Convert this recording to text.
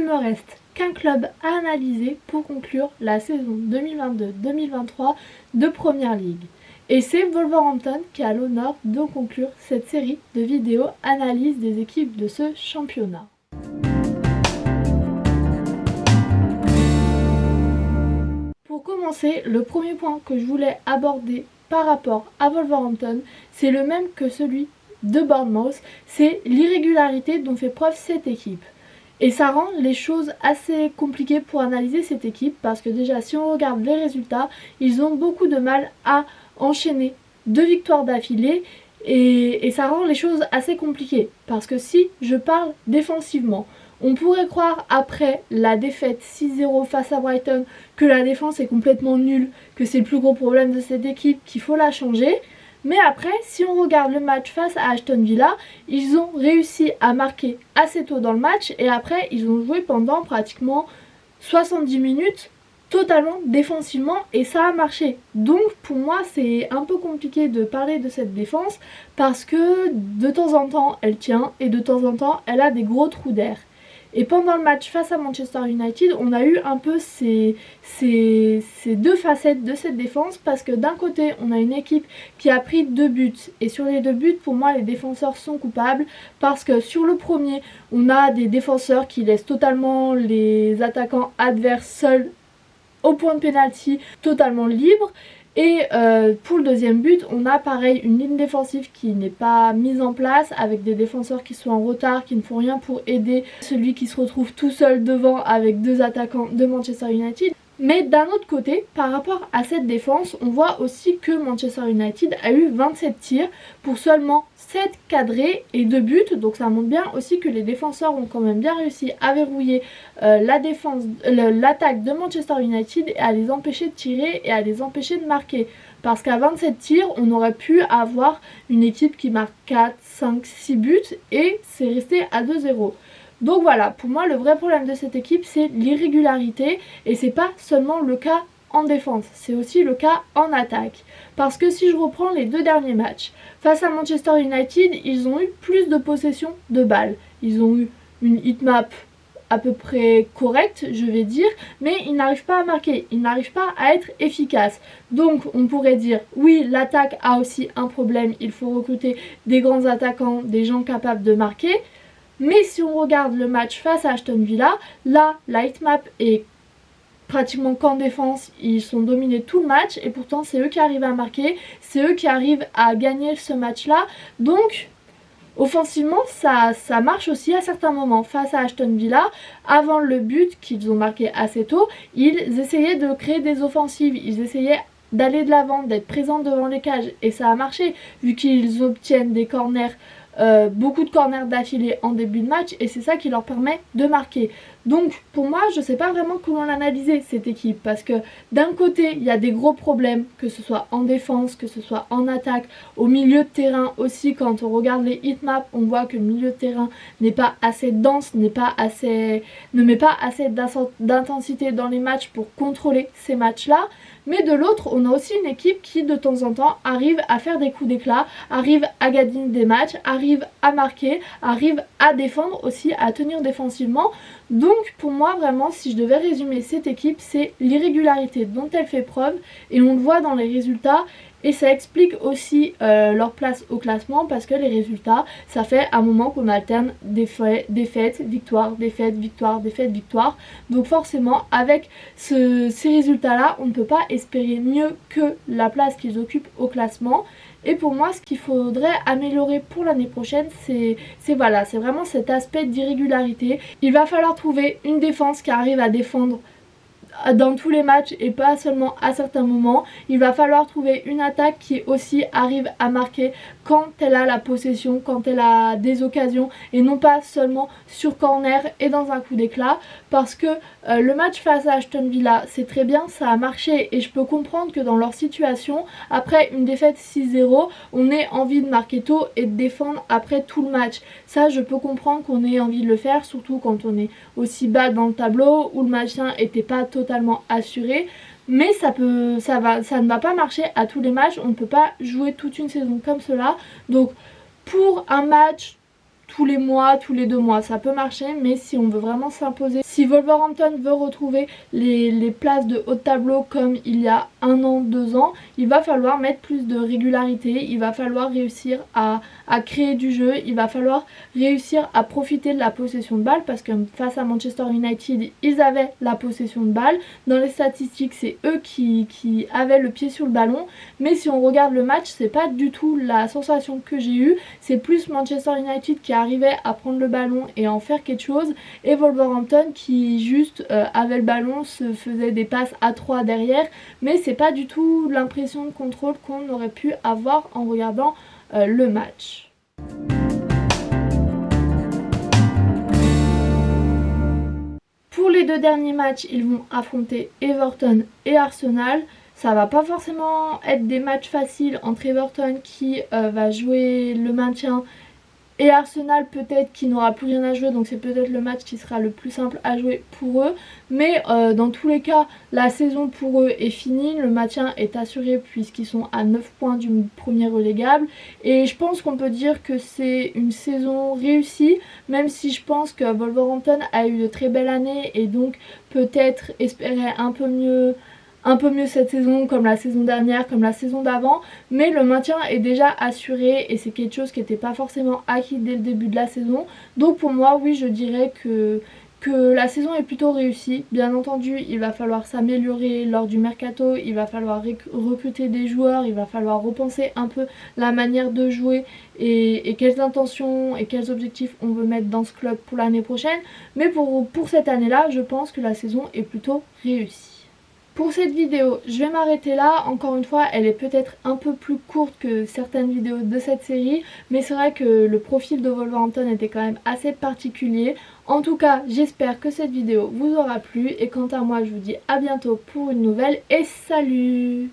me reste qu'un club à analyser pour conclure la saison 2022-2023 de Premier League. Et c'est Wolverhampton qui a l'honneur de conclure cette série de vidéos analyse des équipes de ce championnat. Pour commencer, le premier point que je voulais aborder par rapport à Wolverhampton, c'est le même que celui de Bournemouth, c'est l'irrégularité dont fait preuve cette équipe. Et ça rend les choses assez compliquées pour analyser cette équipe parce que déjà si on regarde les résultats, ils ont beaucoup de mal à enchaîner 2 victoires d'affilée et ça rend les choses assez compliquées parce que si je parle défensivement, on pourrait croire après la défaite 6-0 face à Brighton que la défense est complètement nulle, que c'est le plus gros problème de cette équipe, qu'il faut la changer. Mais après, si on regarde le match face à Aston Villa, ils ont réussi à marquer assez tôt dans le match et après ils ont joué pendant pratiquement 70 minutes totalement défensivement et ça a marché. Donc pour moi c'est un peu compliqué de parler de cette défense parce que de temps en temps elle tient et de temps en temps elle a des gros trous d'air. Et pendant le match face à Manchester United, on a eu un peu ces deux facettes de cette défense parce que d'un côté, on a une équipe qui a pris 2 buts. Et sur les 2 buts, pour moi, les défenseurs sont coupables parce que sur le premier, on a des défenseurs qui laissent totalement les attaquants adverses seuls au point de pénalty, totalement libres. Et pour le deuxième but, on a pareil une ligne défensive qui n'est pas mise en place avec des défenseurs qui sont en retard, qui ne font rien pour aider celui qui se retrouve tout seul devant avec 2 attaquants de Manchester United. Mais d'un autre côté, par rapport à cette défense, on voit aussi que Manchester United a eu 27 tirs pour seulement 7 cadrés et 2 buts. Donc ça montre bien aussi que les défenseurs ont quand même bien réussi à verrouiller l'attaque de Manchester United et à les empêcher de tirer et à les empêcher de marquer. Parce qu'à 27 tirs, on aurait pu avoir une équipe qui marque 4, 5, 6 buts et c'est resté à 2-0. Donc voilà, pour moi le vrai problème de cette équipe c'est l'irrégularité et c'est pas seulement le cas en défense, c'est aussi le cas en attaque. Parce que si je reprends les 2 derniers matchs, face à Manchester United, ils ont eu plus de possession de balles. Ils ont eu une hitmap à peu près correcte, je vais dire, mais ils n'arrivent pas à marquer, ils n'arrivent pas à être efficaces. Donc on pourrait dire, oui, l'attaque a aussi un problème, il faut recruter des grands attaquants, des gens capables de marquer. Mais si on regarde le match face à Aston Villa, là, la hitmap est pratiquement qu'en défense, ils sont dominés tout le match et pourtant c'est eux qui arrivent à marquer, c'est eux qui arrivent à gagner ce match-là. Donc, offensivement, ça marche aussi à certains moments. Face à Aston Villa, avant le but qu'ils ont marqué assez tôt, ils essayaient de créer des offensives, ils essayaient d'aller de l'avant, d'être présents devant les cages et ça a marché vu qu'ils obtiennent des corners. Beaucoup de corners d'affilée en début de match et c'est ça qui leur permet de marquer. Donc pour moi je sais pas vraiment comment l'analyser cette équipe parce que d'un côté il y a des gros problèmes que ce soit en défense, que ce soit en attaque, au milieu de terrain aussi. Quand on regarde les hitmaps on voit que le milieu de terrain n'est pas assez dense, ne met pas assez d'intensité dans les matchs pour contrôler ces matchs là. Mais de l'autre, on a aussi une équipe qui de temps en temps arrive à faire des coups d'éclat, arrive à gagner des matchs, arrive à marquer, arrive à défendre aussi, à tenir défensivement. Donc pour moi vraiment, si je devais résumer cette équipe, c'est l'irrégularité dont elle fait preuve et on le voit dans les résultats. Et ça explique aussi leur place au classement parce que les résultats, ça fait un moment qu'on alterne défaite, victoire, défaite, victoire, défaite, victoire. Donc forcément, avec ces résultats-là, on ne peut pas espérer mieux que la place qu'ils occupent au classement. Et pour moi, ce qu'il faudrait améliorer pour l'année prochaine, c'est vraiment cet aspect d'irrégularité. Il va falloir trouver une défense qui arrive à défendre dans tous les matchs et pas seulement à certains moments. Il va falloir trouver une attaque qui aussi arrive à marquer quand elle a la possession, quand elle a des occasions et non pas seulement sur corner et dans un coup d'éclat parce que le match face à Aston Villa c'est très bien, ça a marché et je peux comprendre que dans leur situation après une défaite 6-0 on ait envie de marquer tôt et de défendre après tout le match. Ça je peux comprendre qu'on ait envie de le faire surtout quand on est aussi bas dans le tableau où le machin était pas totalement assuré. Mais ça ne va pas marcher à tous les matchs, on ne peut pas jouer toute une saison comme cela. Donc pour un match tous les mois, tous les 2 mois, ça peut marcher, mais si on veut vraiment s'imposer, si Wolverhampton veut retrouver les places de haut de tableau comme il y a 1 an, 2 ans, il va falloir mettre plus de régularité, il va falloir réussir à créer du jeu, il va falloir réussir à profiter de la possession de balle parce que face à Manchester United, ils avaient la possession de balle. Dans les statistiques, c'est eux qui avaient le pied sur le ballon, mais si on regarde le match, c'est pas du tout la sensation que j'ai eue, c'est plus Manchester United qui arrivait à prendre le ballon et en faire quelque chose, et Wolverhampton qui juste avait le ballon, se faisait des passes à 3 derrière, mais c'est pas du tout l'impression de contrôle qu'on aurait pu avoir en regardant le match. Pour les 2 derniers matchs, ils vont affronter Everton et Arsenal. Ça va pas forcément être des matchs faciles entre Everton qui va jouer le maintien et Arsenal peut-être qui n'aura plus rien à jouer, donc c'est peut-être le match qui sera le plus simple à jouer pour eux. Mais dans tous les cas, la saison pour eux est finie, le maintien est assuré puisqu'ils sont à 9 points du premier relégable. Et je pense qu'on peut dire que c'est une saison réussie, même si je pense que Wolverhampton a eu de très belles années et donc peut-être espérait un peu mieux cette saison, comme la saison dernière, comme la saison d'avant, mais le maintien est déjà assuré et c'est quelque chose qui n'était pas forcément acquis dès le début de la saison. Donc pour moi, oui, je dirais que la saison est plutôt réussie. Bien entendu, il va falloir s'améliorer lors du mercato, il va falloir recruter des joueurs, il va falloir repenser un peu la manière de jouer et quelles intentions et quels objectifs on veut mettre dans ce club pour l'année prochaine. Mais pour cette année-là, je pense que la saison est plutôt réussie. Pour cette vidéo, je vais m'arrêter là. Encore une fois, elle est peut-être un peu plus courte que certaines vidéos de cette série, mais c'est vrai que le profil de Wolverhampton était quand même assez particulier. En tout cas, j'espère que cette vidéo vous aura plu et quant à moi, je vous dis à bientôt pour une nouvelle et salut!